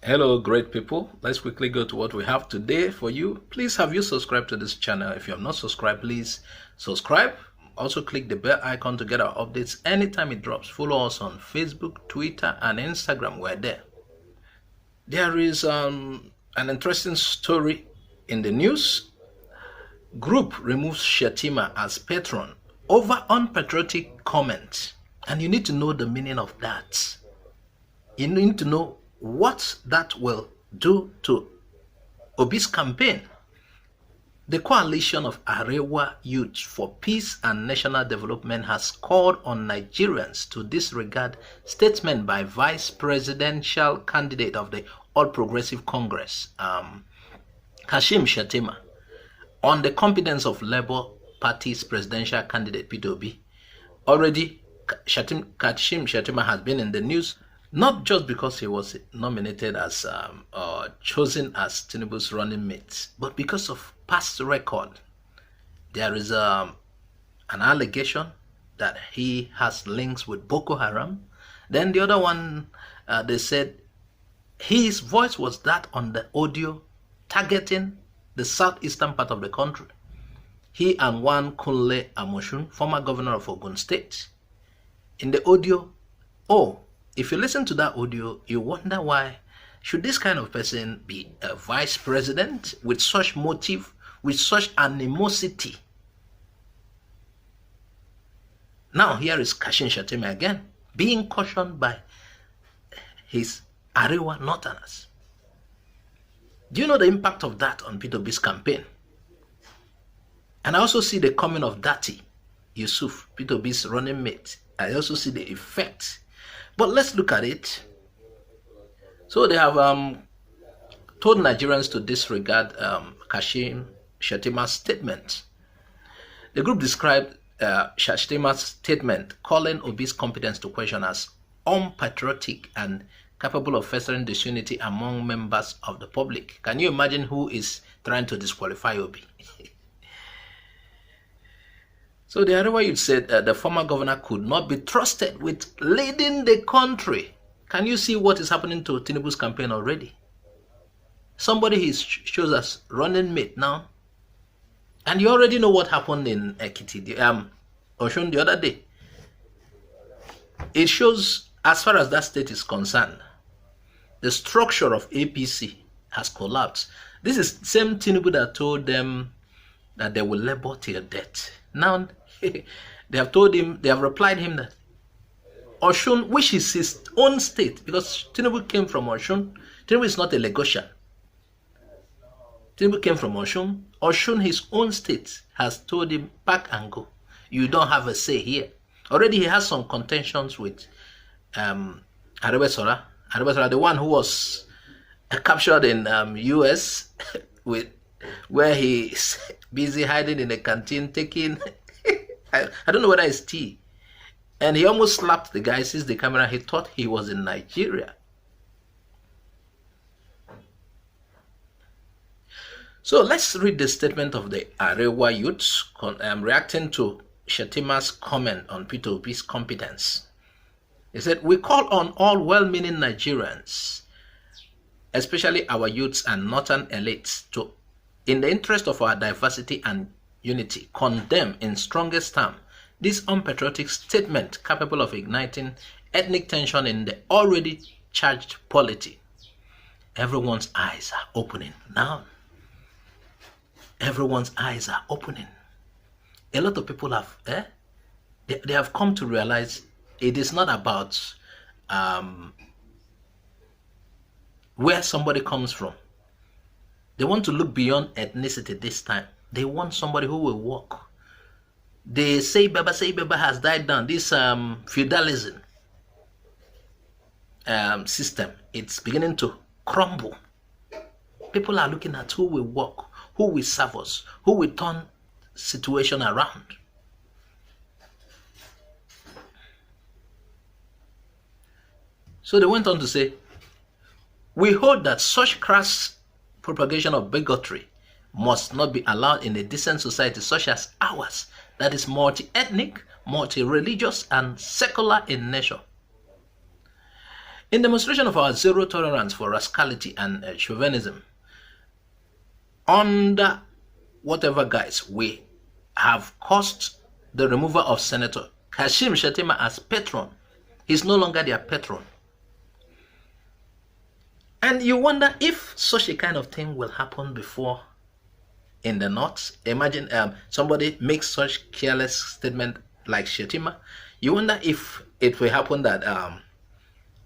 Hello, great people. Let's quickly go to what we have today for you. Please have you subscribed to this channel. If you have not subscribed, please subscribe. Also click the bell icon to get our updates anytime it drops. Follow us on Facebook, Twitter, and Instagram. We're there. There is an interesting story in the news. Group removes Shettima as patron over unpatriotic comment. And you need to know the meaning of that. You need to know what that will do to OBI's campaign. The coalition of Arewa Youths for Peace and National Development has called on Nigerians to disregard statement by Vice Presidential candidate of the All Progressive Congress, Kashim Shettima, on the competence of Labour Party's presidential candidate Peter Obi. Already, Kashim Shettima has been in the news, not just because he was nominated as chosen as Tinubu's running mate, but because of past record. There is an allegation that he has links with Boko Haram. Then the other one, they said his voice was that on the audio targeting the southeastern part of the country. He and one Kunle Amoshun, former governor of Ogun State. In the audio, if you listen to that audio, you wonder why should this kind of person be a vice president with such motive, with such animosity. Now here is Kashim Shettima again, being cautioned by his Arewa Northerners. Do you know the impact of that on Peter Obi's campaign? And I also see the coming of Dati Yusuf, Peter Obi's running mate. I also see the effect. But let's look at it. So they have told Nigerians to disregard Kashim Shettima's statement. The group described Shettima's statement, calling Obi's competence to question as unpatriotic and capable of festering disunity among members of the public. Can you imagine who is trying to disqualify Obi? So the Arewa Youth said the former governor could not be trusted with leading the country. Can you see what is happening to Tinubu's campaign already? Somebody he shows as running mate now. And you already know what happened in Ekiti, Oshun the other day. It shows, as far as that state is concerned, the structure of APC has collapsed. This is the same Tinubu that told them that they will labor till death. Now, they have told him, they have replied him that Oshun, which is his own state, because Tinubu came from Oshun. Tinubu is not a Lagosian. Tinubu came from Oshun. Oshun, his own state, has told him, pack and go. You don't have a say here. Already he has some contentions with Arewa Sora. Arewa Sora, the one who was captured in US with where he is busy hiding in a canteen taking I don't know whether it's tea, and he almost slapped the guy. Sees the camera, he thought he was in Nigeria. So let's read the statement of the Arewa Youths reacting to Shettima's comment on Peter Obi's competence. He said, "We call on all well-meaning Nigerians, especially our youths and northern elites, to, in the interest of our diversity and unity, condemn in strongest terms this unpatriotic statement capable of igniting ethnic tension in the already charged polity." Everyone's eyes are opening now. Everyone's eyes are opening. A lot of people have, they have come to realize it is not about where somebody comes from. They want to look beyond ethnicity this time. They want somebody who will walk. They say Baba has died down. This feudalism system, it's beginning to crumble. People are looking at who will walk, who will serve us, who will turn situation around. So they went on to say, "We hold that such crass propagation of bigotry must not be allowed in a decent society such as ours, that is multi-ethnic, multi-religious, and secular in nature. In demonstration of our zero tolerance for rascality and chauvinism, under whatever guise, we have caused the removal of Senator Kashim Shettima as patron. He's no longer their patron. And you wonder if such a kind of thing will happen before in the North. Imagine somebody makes such careless statement like Shettima. You wonder if it will happen that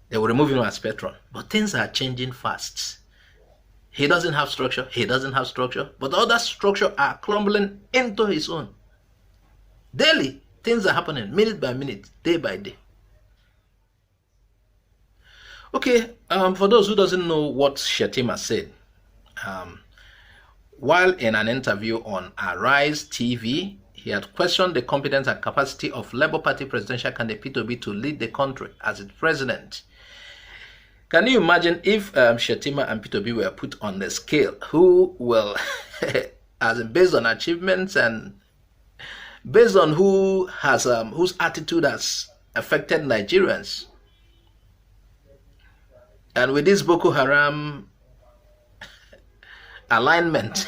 they will remove him as patron. But things are changing fast. He doesn't have structure. He doesn't have structure. But other structure are crumbling into his own. Daily, things are happening, minute by minute, day by day. Okay, for those who doesn't know what Shettima said, while in an interview on Arise TV, he had questioned the competence and capacity of Labour Party presidential candidate Peter Obi to lead the country as its president. Can you imagine if Shettima and Peter Obi were put on the scale? Who will, as in based on achievements and based on who has whose attitude has affected Nigerians? And with this Boko Haram alignment,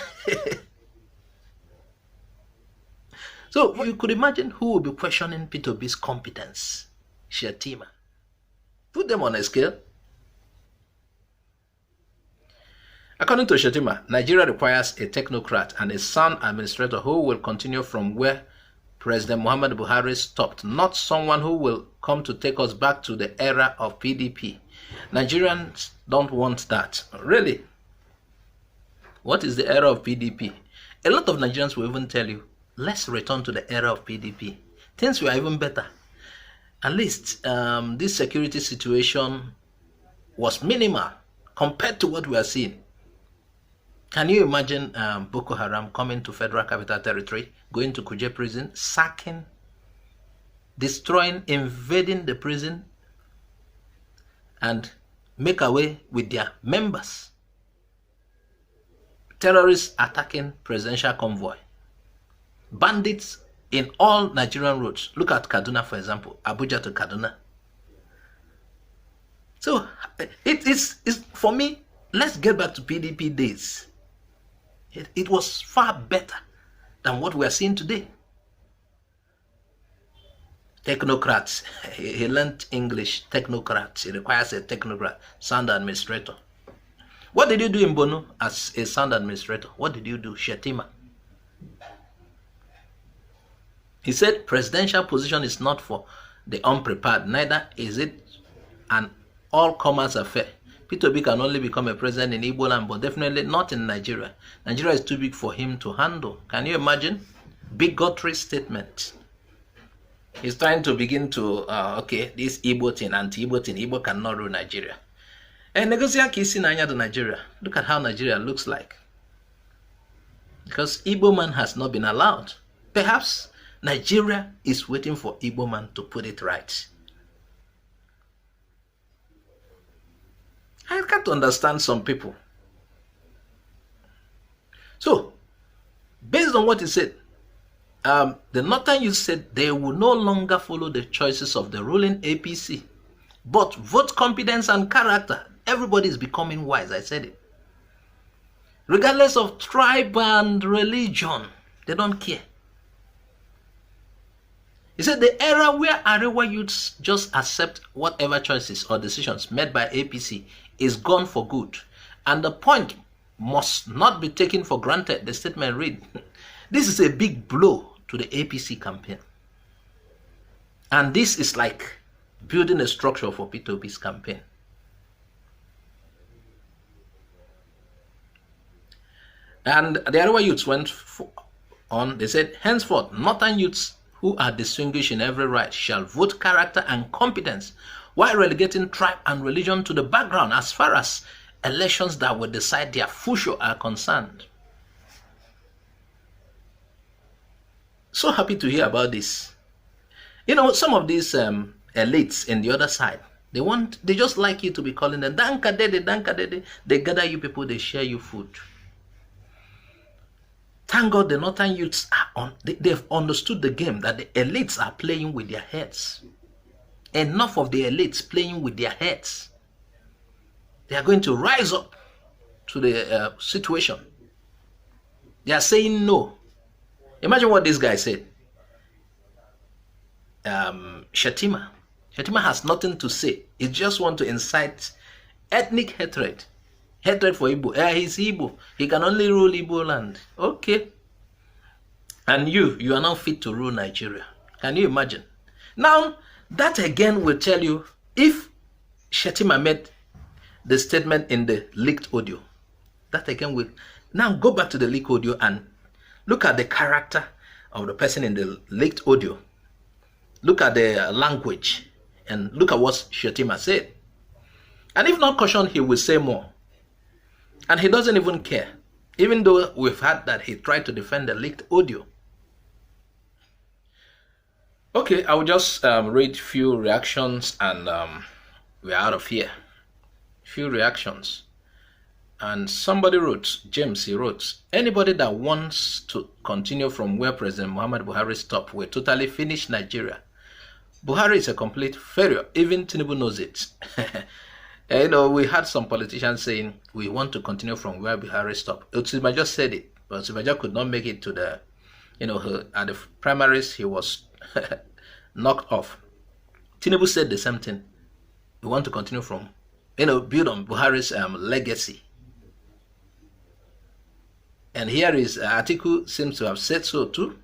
so you could imagine who will be questioning Peter Obi's competence. Shettima. Put them on a scale. According to Shettima, Nigeria requires a technocrat and a sound administrator who will continue from where President Muhammadu Buhari stopped, not someone who will come to take us back to the era of PDP. Nigerians don't want that. Really? What is the era of PDP? A lot of Nigerians will even tell you, let's return to the era of PDP. Things were even better. At least this security situation was minimal compared to what we are seeing. Can you imagine Boko Haram coming to Federal Capital Territory, going to Kuje prison, sacking, destroying, invading the prison, and make away with their members? Terrorists attacking presidential convoy. Bandits in all Nigerian roads. Look at Kaduna, for example, Abuja to Kaduna. So it's for me, let's get back to PDP days. It was far better than what we are seeing today. Technocrats. He learned English. Technocrats. He requires a technocrat, sound administrator. What did you do in Bono as a sound administrator? What did you do, Shettima? He said presidential position is not for the unprepared, neither is it an all-comers affair. Peter Obi can only become a president in Igbo land, but definitely not in Nigeria. Nigeria is too big for him to handle. Can you imagine? Bigotry statement. He's trying to begin to, okay, this Igbo thing, anti-Igbo thing, Igbo cannot rule Nigeria. And negotiate kissing to Nigeria. Look at how Nigeria looks like. Because Igbo man has not been allowed. Perhaps Nigeria is waiting for Igbo man to put it right. I can't understand some people. So, based on what he said, the Northern Youth said they will no longer follow the choices of the ruling APC, but vote competence and character. Everybody is becoming wise, I said it. Regardless of tribe and religion, they don't care. He said the era where Arewa Youths just accept whatever choices or decisions made by APC is gone for good. And the point must not be taken for granted. The statement read, this is a big blow to the APC campaign. And this is like building a structure for Peter Obi's campaign. And the Arewa Youths went on, they said, henceforth, Northern Youths who are distinguished in every right shall vote character and competence, while relegating tribe and religion to the background as far as elections that will decide their future are concerned. So happy to hear about this. You know, some of these elites in the other side, they just like you to be calling them Danka Dede, Danka Dede. They gather you people, they share you food. Thank God the Northern Youths are they've understood the game that the elites are playing with their heads. Enough of the elites playing with their heads. They are going to rise up to the situation. They are saying no. Imagine what this guy said. Shettima has nothing to say. He just wants to incite ethnic hatred. Hatred for Igbo. He's Igbo. He can only rule Igbo land. Okay. And you are not fit to rule Nigeria. Can you imagine? Now, that again will tell you if Shettima made the statement in the leaked audio. That again will... Now go back to the leaked audio and look at the character of the person in the leaked audio. Look at the language and look at what Shettima said. And if not cautioned, he will say more. And he doesn't even care. Even though we've heard that he tried to defend the leaked audio. Okay, I will just read few reactions and we're out of here. Few reactions. And somebody wrote, James, he wrote, anybody that wants to continue from where President Muhammad Buhari stopped will totally finish Nigeria. Buhari is a complete failure. Even Tinubu knows it. You know, we had some politicians saying, we want to continue from where Buhari stopped. Otsibajo just said it, but Otsibajo could not make it to the, you know, at the primaries, he was knocked off. Tinubu said the same thing. We want to continue from, you know, build on Buhari's legacy. And here is Atiku seems to have said so too.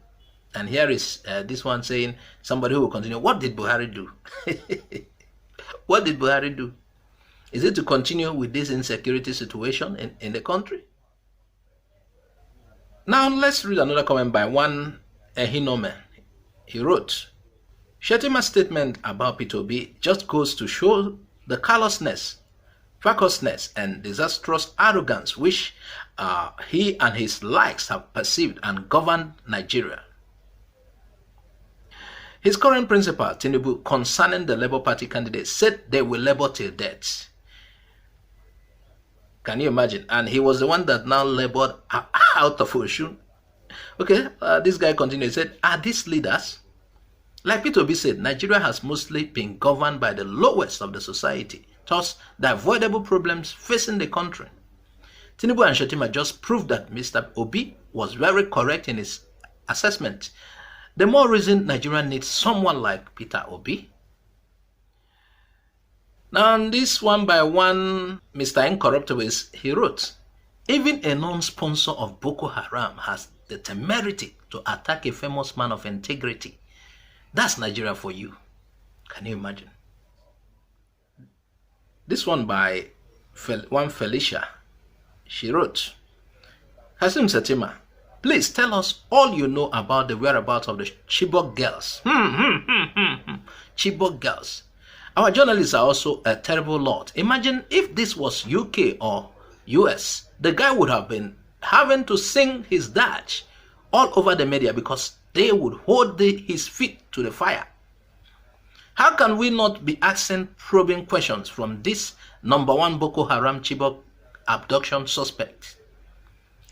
And here is this one saying somebody who will continue. What did Buhari do? What did Buhari do? Is it to continue with this insecurity situation in the country? Now let's read another comment by one Ehinome. He wrote, Shettima's statement about P2B just goes to show the callousness, vacuousness, and disastrous arrogance which he and his likes have perceived and governed Nigeria. His current principal, Tinubu, concerning the Labour Party candidates, said they will labour till death. Can you imagine? And he was the one that now laboured out of Oshun. Okay, this guy continued, he said, are these leaders? Like P2B said, Nigeria has mostly been governed by the lowest of the society, thus the avoidable problems facing the country. Tinubu and Shettima just proved that Mr. Obi was very correct in his assessment. The more reason Nigeria needs someone like Peter Obi. Now, this one by one, Mr. Incorruptible, he wrote, even a non-sponsor of Boko Haram has the temerity to attack a famous man of integrity. That's Nigeria for you. Can you imagine? This one by one Felicia, she wrote, Hasim Shettima, please tell us all you know about the whereabouts of the Chibok girls. Chibok girls. Our journalists are also a terrible lot. Imagine if this was UK or US, the guy would have been having to sing his dirge all over the media because they would hold his feet to the fire. How can we not be asking probing questions from this #1 Boko Haram Chibok abduction suspect?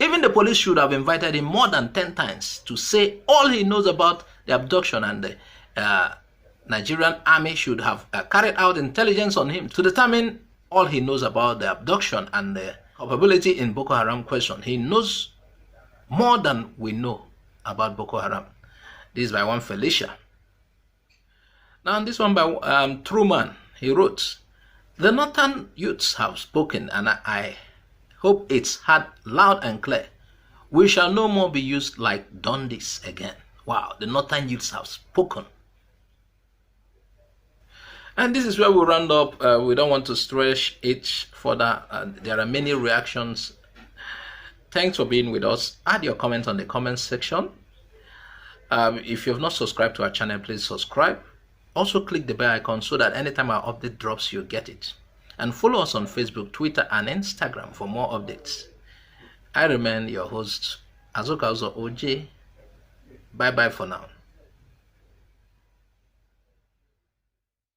Even the police should have invited him more than 10 times to say all he knows about the abduction, and the Nigerian army should have carried out intelligence on him to determine all he knows about the abduction and the culpability in Boko Haram question. He knows more than we know about Boko Haram. This is by one Felicia. Now this one by Truman. He wrote, the Northern youths have spoken, and I hope it's heard loud and clear. We shall no more be used like Dundies again. Wow, the Northern youths have spoken. And this is where we round up. We don't want to stretch it further. There are many reactions. Thanks for being with us. Add your comments on the comments section. If you have not subscribed to our channel, please subscribe. Also click the bell icon so that anytime our update drops, you get it. And follow us on Facebook, Twitter, and Instagram for more updates. I remain your host, Azuka Uzo OJ. Bye bye for now.